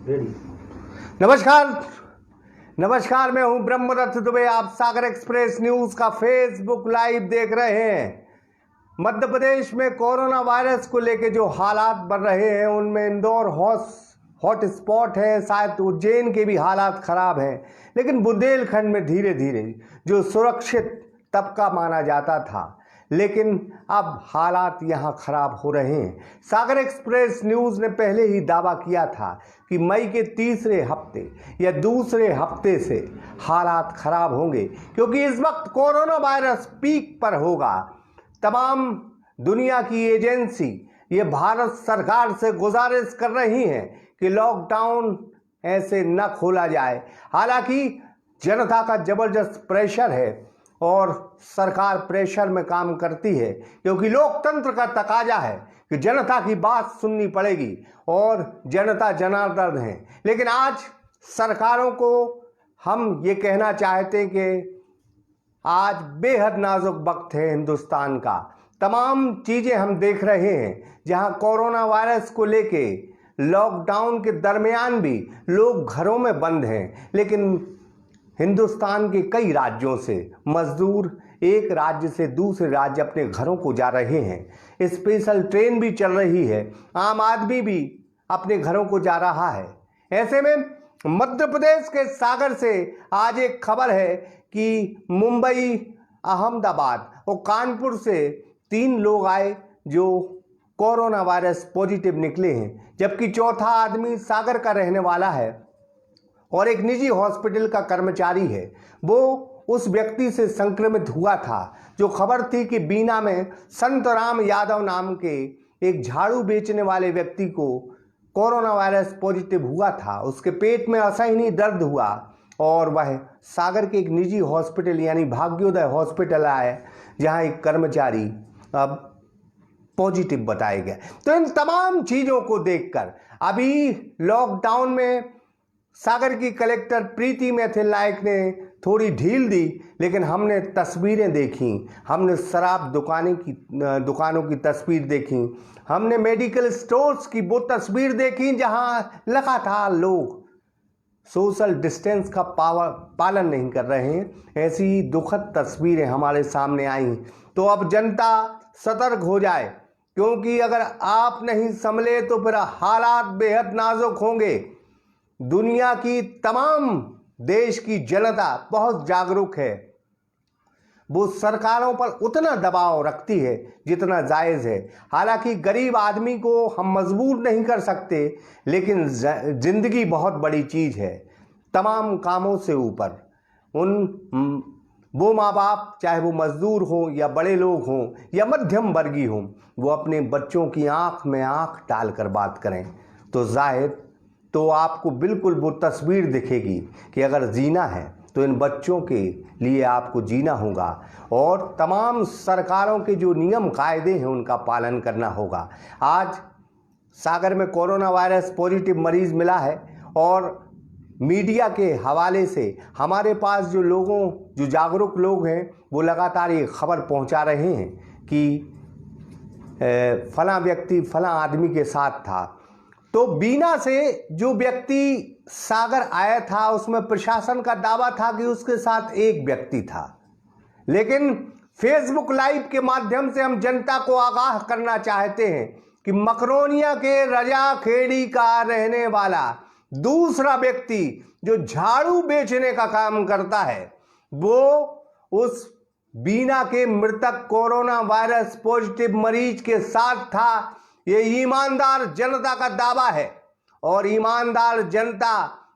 Ready. नमस्कार नमस्कार, मैं हूं ब्रह्मदत्त दुबे। आप सागर एक्सप्रेस न्यूज का फेसबुक लाइव देख रहे हैं। मध्य प्रदेश में कोरोना वायरस को लेकर जो हालात बन रहे हैं उनमें इंदौर हॉट स्पॉट है, शायद उज्जैन के भी हालात खराब हैं, लेकिन बुंदेलखंड में धीरे धीरे जो सुरक्षित तबका माना जाता था, लेकिन अब हालात यहां खराब हो रहे हैं। सागर एक्सप्रेस न्यूज ने पहले ही दावा किया था कि मई के तीसरे हफ्ते या दूसरे हफ्ते से हालात खराब होंगे, क्योंकि इस वक्त कोरोना वायरस पीक पर होगा। तमाम दुनिया की एजेंसी ये भारत सरकार से गुजारिश कर रही हैं कि लॉकडाउन ऐसे न खोला जाए। हालांकि जनता का जबरदस्त प्रेशर है और सरकार प्रेशर में काम करती है, क्योंकि लोकतंत्र का तकाजा है कि जनता की बात सुननी पड़ेगी और जनता जनार्दन है। लेकिन आज सरकारों को हम ये कहना चाहते हैं कि आज बेहद नाजुक वक्त है हिंदुस्तान का। तमाम चीज़ें हम देख रहे हैं जहां कोरोना वायरस को लेके लॉकडाउन के दरमियान भी लोग घरों में बंद हैं, लेकिन हिंदुस्तान के कई राज्यों से मजदूर एक राज्य से दूसरे राज्य अपने घरों को जा रहे हैं। स्पेशल ट्रेन भी चल रही है, आम आदमी भी अपने घरों को जा रहा है। ऐसे में मध्य प्रदेश के सागर से आज एक खबर है कि मुंबई, अहमदाबाद और कानपुर से 3 लोग आए जो कोरोना वायरस पॉजिटिव निकले हैं, जबकि चौथा आदमी सागर का रहने वाला है और एक निजी हॉस्पिटल का कर्मचारी है। वो उस व्यक्ति से संक्रमित हुआ था जो खबर थी कि बीना में संतराम यादव नाम के एक झाड़ू बेचने वाले व्यक्ति को कोरोना वायरस पॉजिटिव हुआ था। उसके पेट में असहनीय दर्द हुआ और वह सागर के एक निजी हॉस्पिटल यानी भाग्योदय हॉस्पिटल आए, जहां एक कर्मचारी अब पॉजिटिव बताया गया। तो इन तमाम चीज़ों को देखकर अभी लॉकडाउन में सागर की कलेक्टर प्रीति मैथिल नायक ने थोड़ी ढील दी, लेकिन हमने तस्वीरें देखी, हमने शराब दुकानों की तस्वीर देखी, हमने मेडिकल स्टोर्स की वो तस्वीर देखी जहां लगातार लोग सोशल डिस्टेंस का पालन नहीं कर रहे हैं। ऐसी दुखद तस्वीरें हमारे सामने आई। तो अब जनता सतर्क हो जाए, क्योंकि अगर आप नहीं संभले तो फिर हालात बेहद नाजुक होंगे। दुनिया की तमाम देश की जनता बहुत जागरूक है, वो सरकारों पर उतना दबाव रखती है जितना जायज़ है। हालांकि गरीब आदमी को हम मजबूर नहीं कर सकते, लेकिन जिंदगी बहुत बड़ी चीज़ है। तमाम कामों से ऊपर वो माँ बाप, चाहे वो मजदूर हो या बड़े लोग हों या मध्यम वर्गीय हों, वो अपने बच्चों की आंख में आंख डालकर बात करें तो जाहिर तो आपको बिल्कुल वो तस्वीर दिखेगी कि अगर जीना है तो इन बच्चों के लिए आपको जीना होगा और तमाम सरकारों के जो नियम कायदे हैं उनका पालन करना होगा। आज सागर में कोरोना वायरस पॉजिटिव मरीज मिला है और मीडिया के हवाले से हमारे पास जो जागरूक लोग हैं वो लगातार ये खबर पहुंचा रहे हैं कि फलां व्यक्ति फलां आदमी के साथ था। तो बीना से जो व्यक्ति सागर आया था उसमें प्रशासन का दावा था कि उसके साथ एक व्यक्ति था, लेकिन फेसबुक लाइव के माध्यम से हम जनता को आगाह करना चाहते हैं कि मकरोनिया के रजा खेड़ी का रहने वाला दूसरा व्यक्ति जो झाड़ू बेचने का काम करता है, वो उस बीना के मृतक कोरोना वायरस पॉजिटिव मरीज के साथ था। ये ईमानदार जनता का दावा है और ईमानदार जनता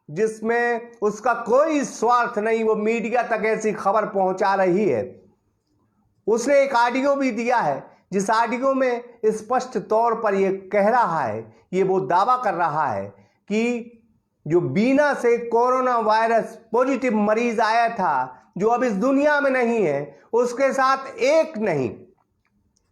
जिसमें उसका कोई स्वार्थ नहीं, वो मीडिया तक ऐसी खबर पहुंचा रही है। उसने एक ऑडियो भी दिया है जिस ऑडियो में स्पष्ट तौर पर ये कह रहा है, ये वो दावा कर रहा है कि जो बीना से कोरोना वायरस पॉजिटिव मरीज आया था, जो अब इस दुनिया में नहीं है, उसके साथ एक नहीं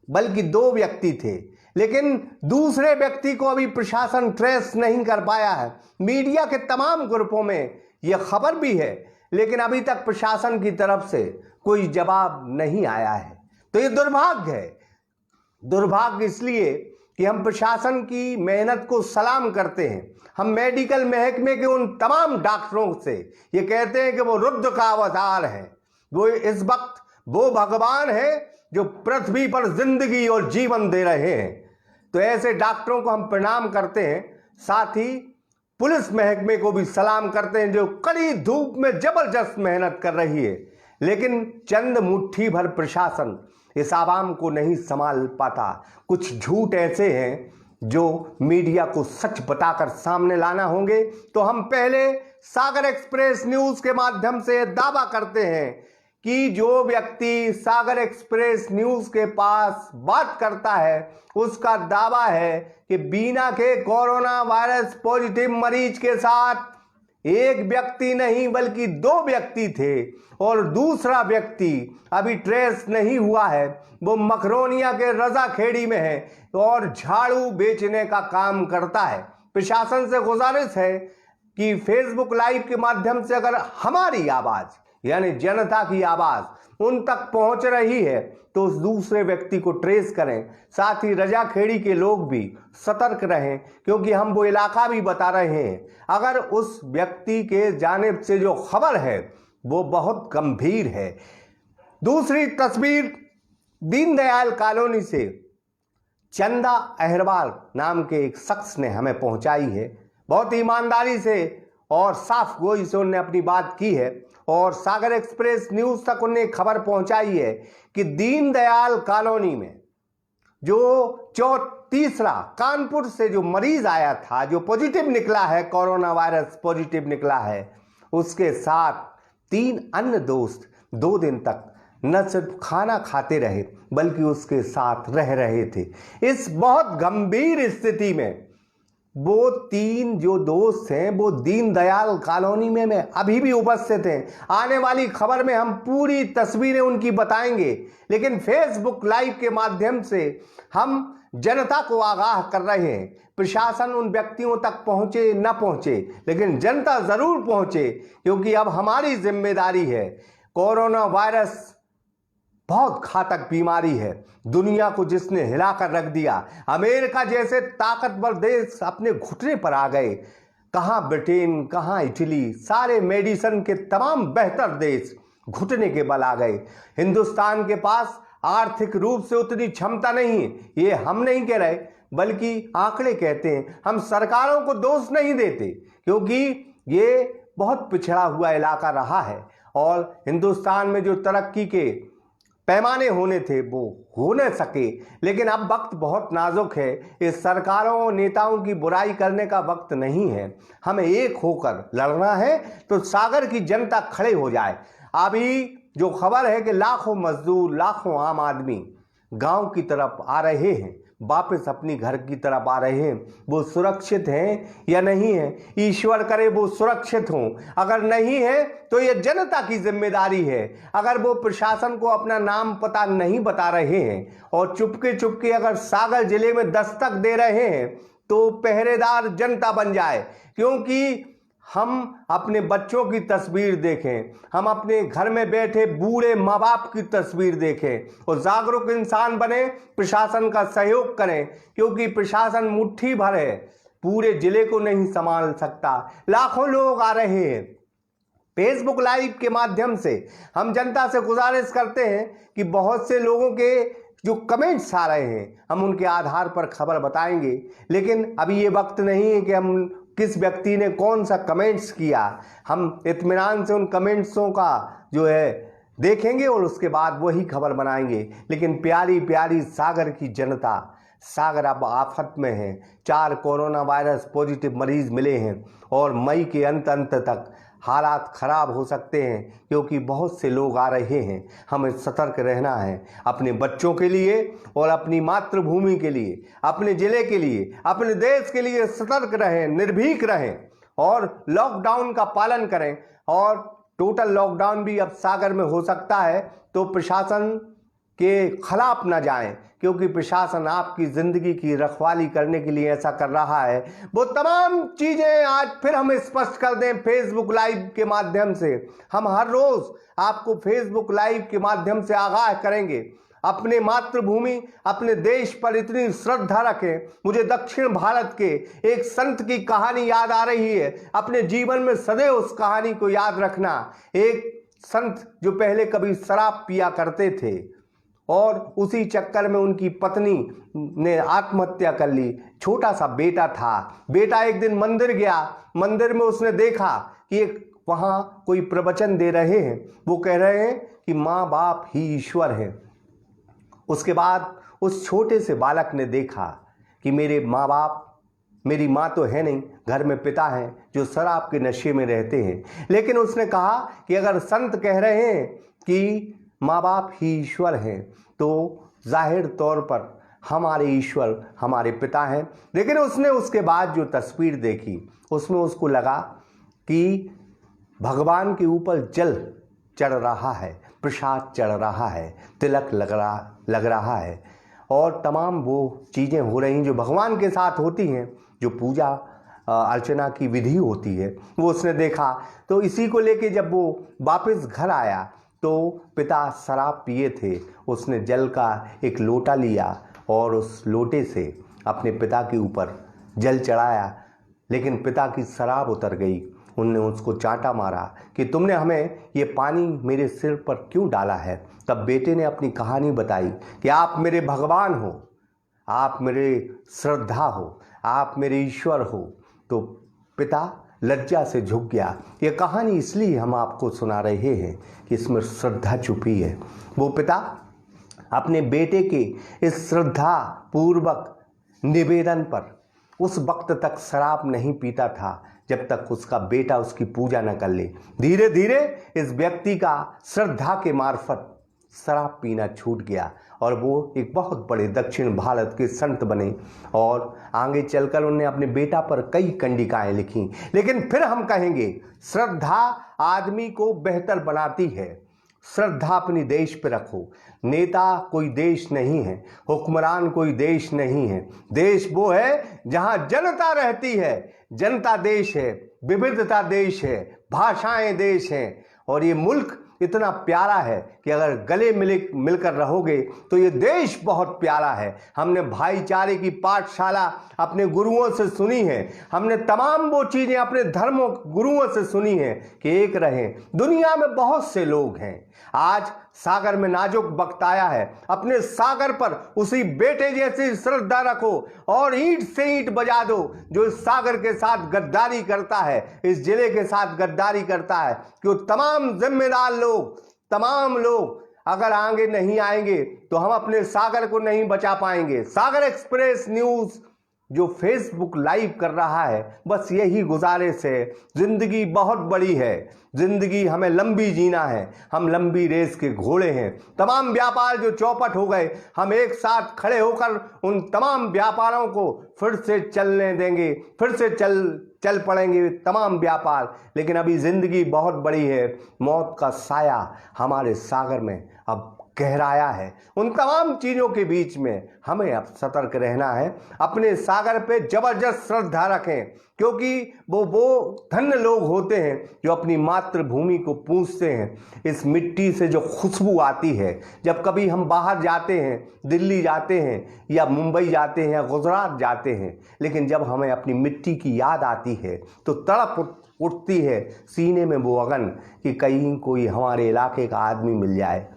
बल्कि 2 व्यक्ति थे, लेकिन दूसरे व्यक्ति को अभी प्रशासन ट्रेस नहीं कर पाया है। मीडिया के तमाम ग्रुपों में यह खबर भी है, लेकिन अभी तक प्रशासन की तरफ से कोई जवाब नहीं आया है। तो ये दुर्भाग्य है। दुर्भाग्य इसलिए कि हम प्रशासन की मेहनत को सलाम करते हैं। हम मेडिकल महकमे के उन तमाम डॉक्टरों से ये कहते हैं कि वो रुद्र का अवतार है, वो इस वक्त वो भगवान है जो पृथ्वी पर जिंदगी और जीवन दे रहे हैं। तो ऐसे डॉक्टरों को हम प्रणाम करते हैं। साथ ही पुलिस महकमे को भी सलाम करते हैं जो कड़ी धूप में जबरदस्त मेहनत कर रही है, लेकिन चंद मुट्ठी भर प्रशासन इस आवाम को नहीं संभाल पाता। कुछ झूठ ऐसे हैं जो मीडिया को सच बताकर सामने लाना होंगे। तो हम पहले सागर एक्सप्रेस न्यूज के माध्यम से दावा करते हैं कि जो व्यक्ति सागर एक्सप्रेस न्यूज के पास बात करता है उसका दावा है कि बीना के कोरोना वायरस पॉजिटिव मरीज के साथ एक व्यक्ति नहीं बल्कि 2 व्यक्ति थे और दूसरा व्यक्ति अभी ट्रेस नहीं हुआ है। वो मखरोनिया के रजाखेड़ी में है और झाड़ू बेचने का काम करता है। प्रशासन से गुजारिश है कि फेसबुक लाइव के माध्यम से अगर हमारी आवाज यानी जनता की आवाज उन तक पहुंच रही है तो उस दूसरे व्यक्ति को ट्रेस करें। साथ ही रजाखेड़ी के लोग भी सतर्क रहें, क्योंकि हम वो इलाका भी बता रहे हैं। अगर उस व्यक्ति के जानिब से जो खबर है वो बहुत गंभीर है। दूसरी तस्वीर दीनदयाल कॉलोनी से चंदा अहरवाल नाम के एक शख्स ने हमें पहुंचाई है। बहुत ईमानदारी से और साफ गोई से उन्होंने अपनी बात की है और सागर एक्सप्रेस न्यूज तक उन्हें खबर पहुंचाई है कि दीनदयाल कॉलोनी में जो तीसरा कानपुर से जो मरीज आया था, जो पॉजिटिव निकला है, कोरोना वायरस पॉजिटिव निकला है, उसके साथ 3 अन्य दोस्त 2 दिन तक न सिर्फ खाना खाते रहे बल्कि उसके साथ रह रहे थे। इस बहुत गंभीर स्थिति में वो 3 जो दोस्त हैं वो दीनदयाल कॉलोनी में अभी भी उपस्थित हैं। आने वाली खबर में हम पूरी तस्वीरें उनकी बताएंगे, लेकिन फेसबुक लाइव के माध्यम से हम जनता को आगाह कर रहे हैं। प्रशासन उन व्यक्तियों तक पहुंचे न पहुंचे, लेकिन जनता जरूर पहुंचे, क्योंकि अब हमारी जिम्मेदारी है। कोरोना वायरस बहुत घातक बीमारी है, दुनिया को जिसने हिलाकर रख दिया। अमेरिका जैसे ताकतवर देश अपने घुटने पर आ गए। कहाँ ब्रिटेन, कहाँ इटली, सारे मेडिसिन के तमाम बेहतर देश घुटने के बल आ गए। हिंदुस्तान के पास आर्थिक रूप से उतनी क्षमता नहीं है, ये हम नहीं कह रहे बल्कि आंकड़े कहते हैं। हम सरकारों को दोष नहीं देते, क्योंकि ये बहुत पिछड़ा हुआ इलाका रहा है और हिंदुस्तान में जो तरक्की के पैमाने होने थे वो हो न सके। लेकिन अब वक्त बहुत नाजुक है। इस सरकारों और नेताओं की बुराई करने का वक्त नहीं है, हमें एक होकर लड़ना है। तो सागर की जनता खड़े हो जाए। अभी जो खबर है कि लाखों मजदूर, लाखों आम आदमी गांव की तरफ आ रहे हैं, वापस अपनी घर की तरफ आ रहे हैं। वो सुरक्षित हैं या नहीं है, ईश्वर करे वो सुरक्षित हों। अगर नहीं है तो ये जनता की जिम्मेदारी है। अगर वो प्रशासन को अपना नाम पता नहीं बता रहे हैं और चुपके चुपके अगर सागर जिले में दस्तक दे रहे हैं तो पहरेदार जनता बन जाए। क्योंकि हम अपने बच्चों की तस्वीर देखें, हम अपने घर में बैठे बूढ़े माँ बाप की तस्वीर देखें और जागरूक इंसान बने, प्रशासन का सहयोग करें। क्योंकि प्रशासन मुट्ठी भर है, पूरे जिले को नहीं संभाल सकता। लाखों लोग आ रहे हैं। फेसबुक लाइव के माध्यम से हम जनता से गुजारिश करते हैं कि बहुत से लोगों के जो कमेंट्स आ रहे हैं हम उनके आधार पर खबर बताएंगे, लेकिन अभी ये वक्त नहीं है कि हम किस व्यक्ति ने कौन सा कमेंट्स किया। हम इत्मीनान से उन कमेंट्सों का जो है देखेंगे और उसके बाद वही खबर बनाएंगे। लेकिन प्यारी प्यारी सागर की जनता, सागर अब आफत में है। 4 कोरोना वायरस पॉजिटिव मरीज मिले हैं और मई के अंत तक हालात खराब हो सकते हैं, क्योंकि बहुत से लोग आ रहे हैं। हमें सतर्क रहना है अपने बच्चों के लिए और अपनी मातृभूमि के लिए, अपने जिले के लिए, अपने देश के लिए सतर्क रहें, निर्भीक रहें और लॉकडाउन का पालन करें। और टोटल लॉकडाउन भी अब सागर में हो सकता है, तो प्रशासन के खिलाफ न जाएं, क्योंकि प्रशासन आपकी ज़िंदगी की रखवाली करने के लिए ऐसा कर रहा है। वो तमाम चीज़ें आज फिर हम स्पष्ट कर दें फेसबुक लाइव के माध्यम से। हम हर रोज़ आपको फेसबुक लाइव के माध्यम से आगाह करेंगे। अपने मातृभूमि, अपने देश पर इतनी श्रद्धा रखें। मुझे दक्षिण भारत के एक संत की कहानी याद आ रही है। अपने जीवन में सदैव उस कहानी को याद रखना। एक संत जो पहले कभी शराब पिया करते थे और उसी चक्कर में उनकी पत्नी ने आत्महत्या कर ली। छोटा सा बेटा था। बेटा एक दिन मंदिर गया। मंदिर में उसने देखा कि एक वहां कोई प्रवचन दे रहे हैं। वो कह रहे हैं कि माँ बाप ही ईश्वर है। उसके बाद उस छोटे से बालक ने देखा कि मेरे माँ बाप, मेरी माँ तो है नहीं, घर में पिता हैं जो शराब के नशे में रहते हैं। लेकिन उसने कहा कि अगर संत कह रहे हैं कि माँ बाप ही ईश्वर हैं तो जाहिर तौर पर हमारे ईश्वर हमारे पिता हैं। लेकिन उसने उसके बाद जो तस्वीर देखी उसमें उसको लगा कि भगवान के ऊपर जल चढ़ रहा है, प्रसाद चढ़ रहा है, तिलक लग रहा है और तमाम वो चीज़ें हो रही जो भगवान के साथ होती हैं, जो पूजा अर्चना की विधि होती है, वो उसने देखा। तो इसी को लेके जब वो वापस घर आया तो पिता शराब पिए थे। उसने जल का एक लोटा लिया और उस लोटे से अपने पिता के ऊपर जल चढ़ाया, लेकिन पिता की शराब उतर गई। उनने उसको चांटा मारा कि तुमने हमें ये पानी मेरे सिर पर क्यों डाला है। तब बेटे ने अपनी कहानी बताई कि आप मेरे भगवान हो, आप मेरे श्रद्धा हो, आप मेरे ईश्वर हो। तो पिता लज्जा से झुक गया। ये कहानी इसलिए हम आपको सुना रहे हैं कि इसमें श्रद्धा छुपी है। वो पिता अपने बेटे के इस श्रद्धा पूर्वक निवेदन पर उस वक्त तक शराब नहीं पीता था जब तक उसका बेटा उसकी पूजा न कर ले। धीरे धीरे इस व्यक्ति का श्रद्धा के मार्फत शराब पीना छूट गया और वो एक बहुत बड़े दक्षिण भारत के संत बने और आगे चलकर उन्होंने अपने बेटा पर कई कंडिकाएं लिखी। लेकिन फिर हम कहेंगे श्रद्धा आदमी को बेहतर बनाती है। श्रद्धा अपनी देश पे रखो। नेता कोई देश नहीं है, हुक्मरान कोई देश नहीं है। देश वो है जहां जनता रहती है। जनता देश है, विविधता देश है, भाषाएं देश हैं और ये मुल्क इतना प्यारा है कि अगर गले मिलकर रहोगे तो ये देश बहुत प्यारा है। हमने भाईचारे की पाठशाला अपने गुरुओं से सुनी है। हमने तमाम वो चीज़ें अपने धर्मों गुरुओं से सुनी है कि एक रहें। दुनिया में बहुत से लोग हैं। आज सागर में नाजुक वक्त आया है। अपने सागर पर उसी बेटे जैसी श्रद्धा रखो और ईंट से ईंट बजा दो जो इस सागर के साथ गद्दारी करता है, इस जिले के साथ गद्दारी करता है। कि तमाम जिम्मेदार लोग, तमाम लोग अगर आगे नहीं आएंगे तो हम अपने सागर को नहीं बचा पाएंगे। सागर एक्सप्रेस न्यूज़ जो फेसबुक लाइव कर रहा है, बस यही गुजारिश है। जिंदगी बहुत बड़ी है, जिंदगी हमें लंबी जीना है। हम लंबी रेस के घोड़े हैं। तमाम व्यापार जो चौपट हो गए, हम एक साथ खड़े होकर उन तमाम व्यापारों को फिर से चलने देंगे। फिर से चल पड़ेंगे तमाम व्यापार। लेकिन अभी जिंदगी बहुत बड़ी है। मौत का साया हमारे सागर में अब गहराया है। उन तमाम चीज़ों के बीच में हमें अब सतर्क रहना है। अपने सागर पे जबरदस्त श्रद्धा रखें, क्योंकि वो धन्य लोग होते हैं जो अपनी मातृभूमि को पूजते हैं। इस मिट्टी से जो खुशबू आती है, जब कभी हम बाहर जाते हैं, दिल्ली जाते हैं या मुंबई जाते हैं या गुजरात जाते हैं, लेकिन जब हमें अपनी मिट्टी की याद आती है तो तड़प उठती है सीने में वो अगन कि कहीं कोई हमारे इलाके का आदमी मिल जाए।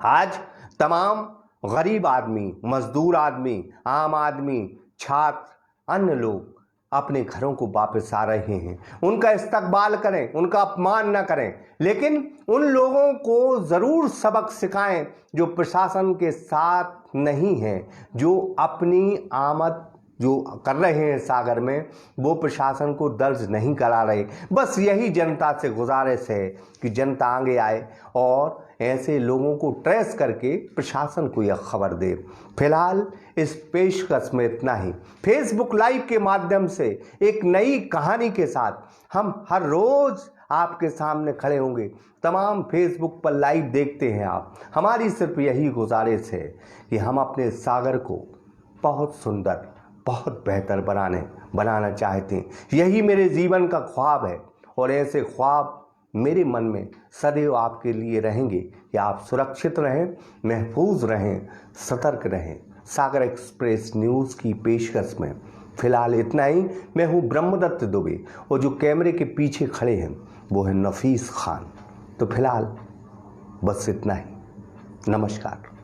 आज तमाम गरीब आदमी, मजदूर आदमी, आम आदमी, छात्र, अन्य लोग अपने घरों को वापस आ रहे हैं। उनका इस्तकबाल करें, उनका अपमान न करें, लेकिन उन लोगों को ज़रूर सबक सिखाएं जो प्रशासन के साथ नहीं हैं, जो अपनी आमद जो कर रहे हैं सागर में, वो प्रशासन को दर्ज नहीं करा रहे। बस यही जनता से गुजारिश है कि जनता आगे आए और ऐसे लोगों को ट्रेस करके प्रशासन को यह खबर दे। फिलहाल इस पेशकश में इतना ही। फेसबुक लाइव के माध्यम से एक नई कहानी के साथ हम हर रोज़ आपके सामने खड़े होंगे। तमाम फेसबुक पर लाइव देखते हैं आप। हमारी सिर्फ यही गुजारिश है कि हम अपने सागर को बहुत सुंदर, बहुत बेहतर बनाना चाहते हैं। यही मेरे जीवन का ख्वाब है और ऐसे ख्वाब मेरे मन में सदैव आपके लिए रहेंगे कि आप सुरक्षित रहें, महफूज रहें, सतर्क रहें। सागर एक्सप्रेस न्यूज़ की पेशकश में फिलहाल इतना ही। मैं हूं ब्रह्मदत्त दुबे और जो कैमरे के पीछे खड़े हैं वो है नफीस खान। तो फिलहाल बस इतना ही। नमस्कार।